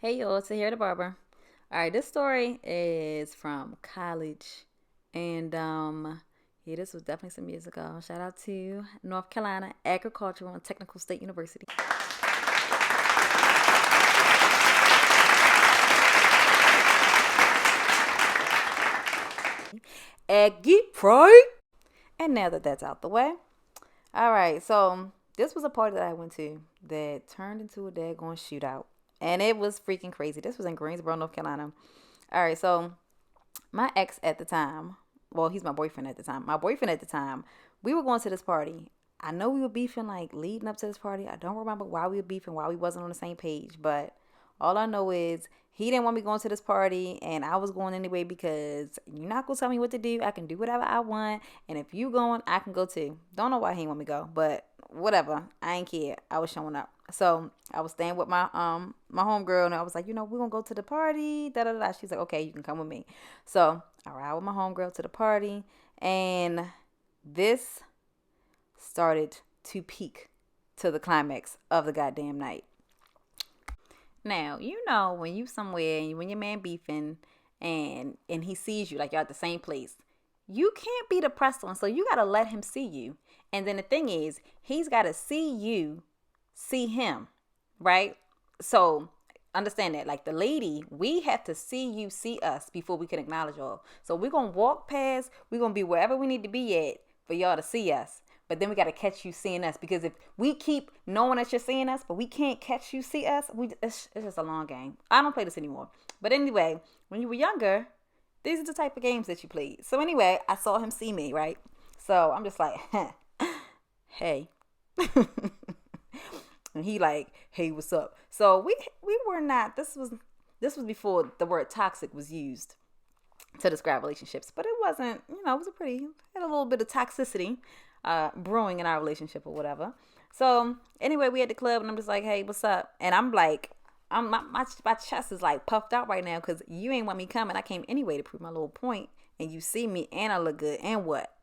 Hey y'all, it's here the barber. All right, this story is from college, and yeah, this was definitely some years ago. Shout out to North Carolina Agricultural and Technical State University. Aggie Pride. And now that that's out the way, all right. So this was a party that I went to that turned into a daggone shootout, and it was freaking crazy. This was in Greensboro, North Carolina. All right, so my ex at the time, well, he's my boyfriend at the time. My boyfriend at the time, we were going to this party. I know we were beefing like leading up to this party. I don't remember why we were beefing, why we wasn't on the same page, but all I know is he didn't want me going to this party and I was going anyway because you're not gonna tell me what to do. I can do whatever I want. And if you going, I can go too. Don't know why he didn't want me to go, but whatever. I ain't care. I was showing up. So I was staying with my homegirl and I was like, we're gonna go to the party. Da da da. She's like, okay, you can come with me. So I ride with my homegirl to the party and this started to peak to the climax of the goddamn night. Now, when you somewhere and when your man beefing and he sees you like you're at the same place, you can't be the pressed one. So you gotta let him see you. And then the thing is, he's gotta see you, see him, right? So understand that. Like the lady, we have to see you, see us before we can acknowledge y'all. So we're gonna walk past, we're gonna be wherever we need to be at for y'all to see us. But then we got to catch you seeing us because if we keep knowing that you're seeing us, but we can't catch you see us, it's just a long game. I don't play this anymore. But anyway, when you were younger, these are the type of games that you played. So anyway, I saw him see me, right? So I'm just like, hey. And he like, hey, what's up? So we were not, this was before the word toxic was used to describe relationships, but it wasn't, it was had a little bit of toxicity brewing in our relationship or whatever. So anyway, we at the club and I'm just like, hey, what's up? And I'm like, my chest is like puffed out right now because you ain't want me coming. I came anyway to prove my little point, and you see me and I look good and what?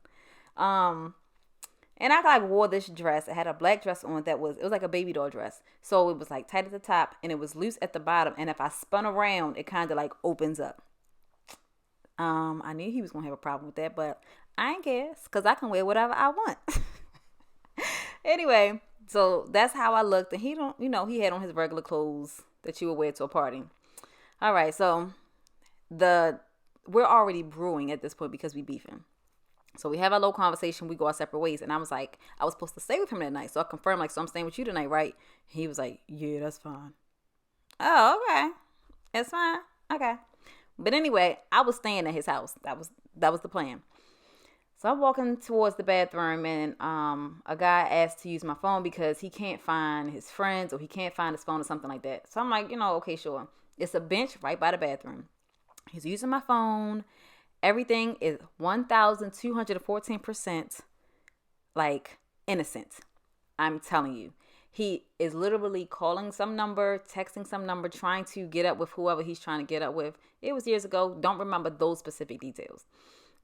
And I like wore this dress. It had a black dress on it was like a baby doll dress. So it was like tight at the top and it was loose at the bottom. And if I spun around, it kind of like opens up. I knew he was gonna have a problem with that, but I ain't care because I can wear whatever I want. Anyway, so that's how I looked, and he don't, he had on his regular clothes that you would wear to a party. All right, so we're already brewing at this point because we beefing. So we have our little conversation. We go our separate ways, and I was like, I was supposed to stay with him that night, so I confirmed like, so I'm staying with you tonight, right? He was like, yeah, that's fine. Oh, okay, that's fine. Okay. But anyway, I was staying at his house. That was the plan. So I'm walking towards the bathroom and a guy asked to use my phone because he can't find his friends or he can't find his phone or something like that. So I'm like, okay, sure. It's a bench right by the bathroom. He's using my phone. Everything is 1,214% like innocent. I'm telling you. He is literally calling some number, texting some number, trying to get up with whoever he's trying to get up with. It was years ago. Don't remember those specific details.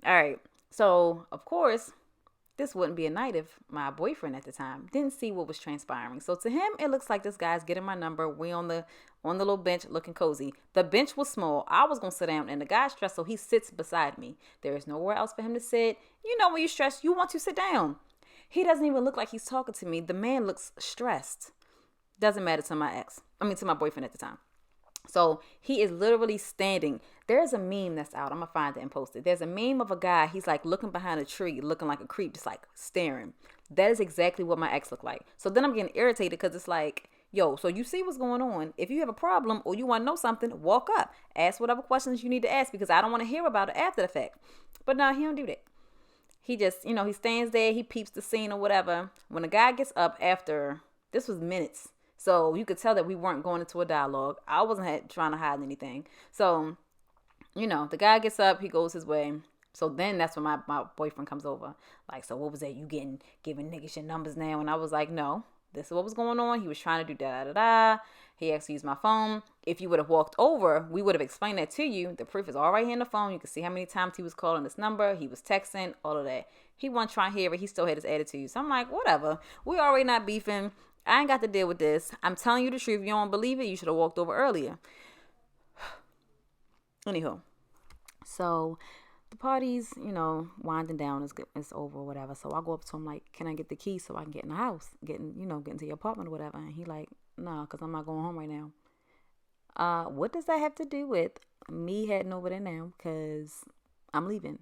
All right. So, of course, this wouldn't be a night if my boyfriend at the time didn't see what was transpiring. So to him, it looks like this guy's getting my number. We on the little bench looking cozy. The bench was small. I was going to sit down and the guy's stressed, so he sits beside me. There is nowhere else for him to sit. When you're stressed, you want to sit down. He doesn't even look like he's talking to me. The man looks stressed. Doesn't matter to to my boyfriend at the time. So he is literally standing. There's a meme that's out. I'm going to find it and post it. There's a meme of a guy. He's like looking behind a tree, looking like a creep, just like staring. That is exactly what my ex looked like. So then I'm getting irritated because it's like, yo, so you see what's going on. If you have a problem or you want to know something, walk up. Ask whatever questions you need to ask because I don't want to hear about it after the fact. But no, he don't do that. He just, he stands there. He peeps the scene or whatever. When the guy gets up after, this was minutes. So you could tell that we weren't going into a dialogue. I wasn't trying to hide anything. So, the guy gets up, he goes his way. So then that's when my boyfriend comes over. Like, so what was that? You giving niggas your numbers now? And I was like, no, this is what was going on. He was trying to do da da da. He actually used my phone. If you would have walked over, we would have explained that to you. The proof is all right here in the phone. You can see how many times he was calling this number. He was texting, all of that. He wasn't trying to hear it. He still had his attitude. So I'm like, whatever. We already not beefing. I ain't got to deal with this. I'm telling you the truth. You don't believe it, you should have walked over earlier. Anywho, so the party's, winding down. It's over or whatever. So I go up to him like, can I get the key so I can get in the house, get into your apartment or whatever? And he like, nah, cause I'm not going home right now. What does that have to do with me heading over there now? Cause I'm leaving.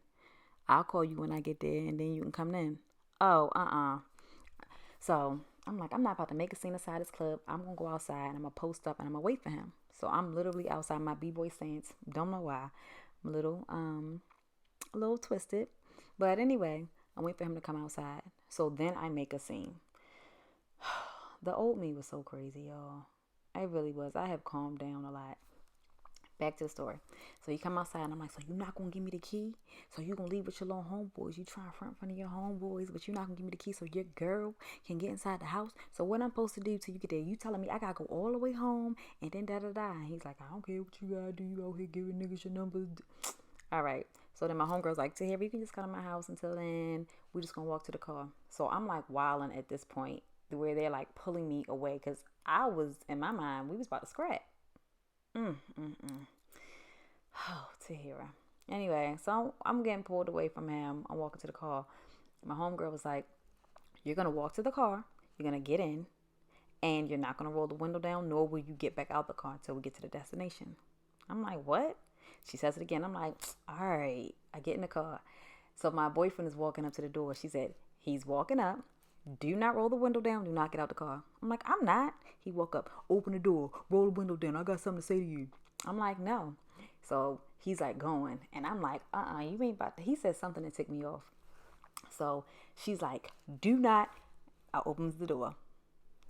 I'll call you when I get there, and then you can come in. Oh, So I'm like, I'm not about to make a scene inside this club. I'm gonna go outside and I'm gonna post up and I'm gonna wait for him. So I'm literally outside my b-boy stance. Don't know why. I'm a little twisted. But anyway, I wait for him to come outside. So then I make a scene. The old me was so crazy, y'all. It really was. I have calmed down a lot. Back to the story. So you come outside and I'm like, so you're not gonna give me the key? So you gonna leave with your little homeboys? You try in front of your homeboys, but you're not gonna give me the key so your girl can get inside the house? So what I'm supposed to do till you get there? You telling me I gotta go all the way home and then da da da? And he's like, I don't care what you gotta do. You out here giving niggas your numbers. All right. So then my homegirl's like, Tahir, you can just come to my house until then. We just gonna walk to the car. So I'm like wilding at this point, where they're like pulling me away because I was in my mind we was about to scrap. Mm, mm, mm. Oh, Tahira. Anyway, so I'm getting pulled away from him. I'm walking to the car. My homegirl was like, you're going to walk to the car. You're going to get in. And you're not going to roll the window down, nor will you get back out the car until we get to the destination. I'm like, what? She says it again. I'm like, all right. I get in the car. So my boyfriend is walking up to the door. She said, he's walking up. Do not roll the window down. Do not get out the car. I'm like, I'm not. He woke up. Open the door. Roll the window down. I got something to say to you. I'm like, no. So he's like going. And I'm like, you ain't about to. He said something to tick me off. So she's like, do not. I opens the door.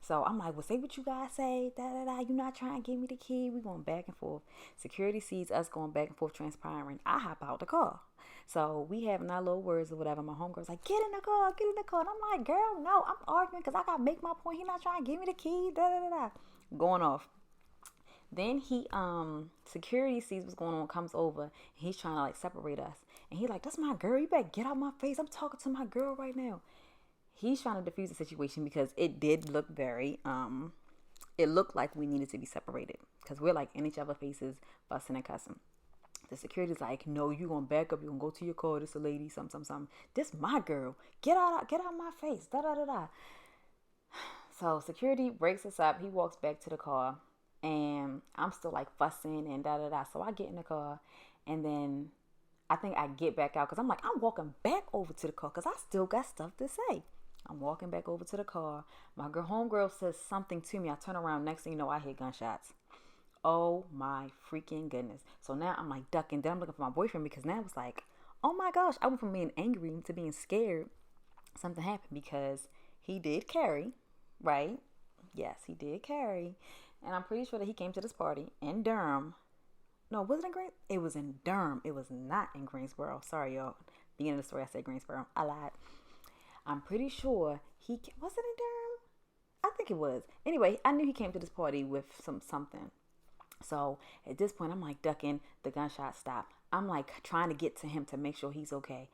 So I'm like, well, say what you guys say. Da da da. You're not trying to give me the key. We going back and forth. Security sees us going back and forth, transpiring. I hop out the car. So we having our little words or whatever. My homegirl's like, get in the car, get in the car. And I'm like, girl, no, I'm arguing because I got to make my point. He not trying to give me the key. Da da da da. Going off. Then security sees what's going on, comes over, and he's trying to like separate us. And he's like, that's my girl. You better get out my face. I'm talking to my girl right now. He's trying to defuse the situation because it did look it looked like we needed to be separated because we're like in each other's faces, fussing and cussing. The security's like, no, you gonna back up, you gonna go to your car, this a lady, something. This my girl. Get out my face. Da da da da. So security breaks us up. He walks back to the car and I'm still like fussing and da da da. So I get in the car and then I think I get back out because I'm like, I'm walking back over to the car because I still got stuff to say. I'm walking back over to the car. My homegirl says something to me. I turn around. Next thing you know, I hear gunshots. Oh my freaking goodness. So now I'm like ducking. Then I'm looking for my boyfriend because now it's like, oh my gosh. I went from being angry to being scared. Something happened because he did carry, right? Yes, he did carry. And I'm pretty sure that he came to this party in Durham. No, was it in Greens? It was in Durham. It was not in Greensboro. Sorry, y'all. Beginning of the story, I said Greensboro. I lied. I'm pretty sure was it in Durham? I think it was. Anyway, I knew he came to this party with something. So at this point, I'm like ducking. The gunshot stopped. I'm like trying to get to him to make sure he's okay.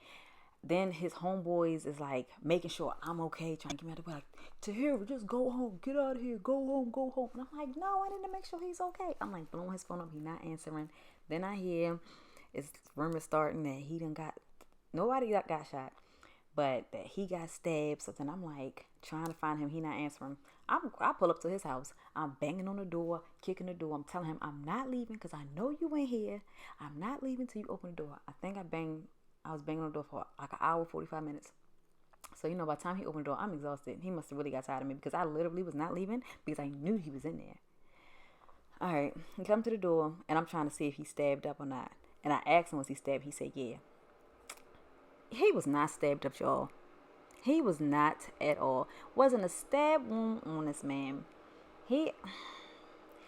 Then his homeboys is like making sure I'm okay, trying to get me out of the way. Like, Tahir, just go home, get out of here, go home, go home. And I'm like, no, I need to make sure he's okay. I'm like blowing his phone up, he's not answering. Then I hear him, it's rumors starting that he done got, nobody got shot, but that he got stabbed. So then I'm like trying to find him, he not answering. I pull up to his house. I'm banging on the door, kicking the door. I'm telling him I'm not leaving because I know you ain't here. I'm not leaving till you open the door. I was banging on the door for like an hour, 45 minutes. So, by the time he opened the door, I'm exhausted. He must have really got tired of me because I literally was not leaving because I knew he was in there. All right. He come to the door, and I'm trying to see if he stabbed up or not. And I asked him, was he stabbed? He said, yeah. He was not stabbed up, y'all. He was not at all. Wasn't a stab wound on this man.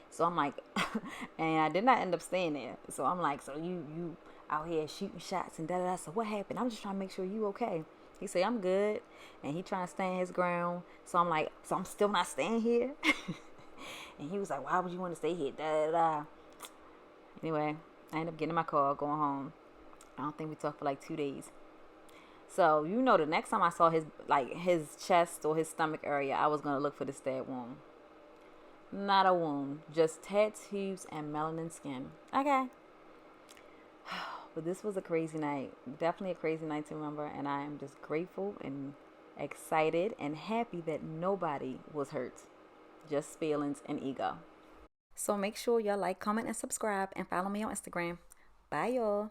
So I'm like, and I did not end up staying there. So I'm like, so you out here shooting shots and da-da-da. So what happened? I'm just trying to make sure you okay. He said, I'm good. And he trying to stand his ground. So I'm like, so I'm still not staying here? And he was like, why would you want to stay here? Da-da-da. Anyway, I ended up getting in my car, going home. I don't think we talked for like 2 days. So, the next time I saw his chest or his stomach area, I was going to look for the stab wound. Not a wound. Just tattoos and melanin skin. Okay. But this was a crazy night. Definitely a crazy night to remember. And I am just grateful and excited and happy that nobody was hurt. Just feelings and ego. So make sure y'all like, comment, and subscribe and follow me on Instagram. Bye, y'all.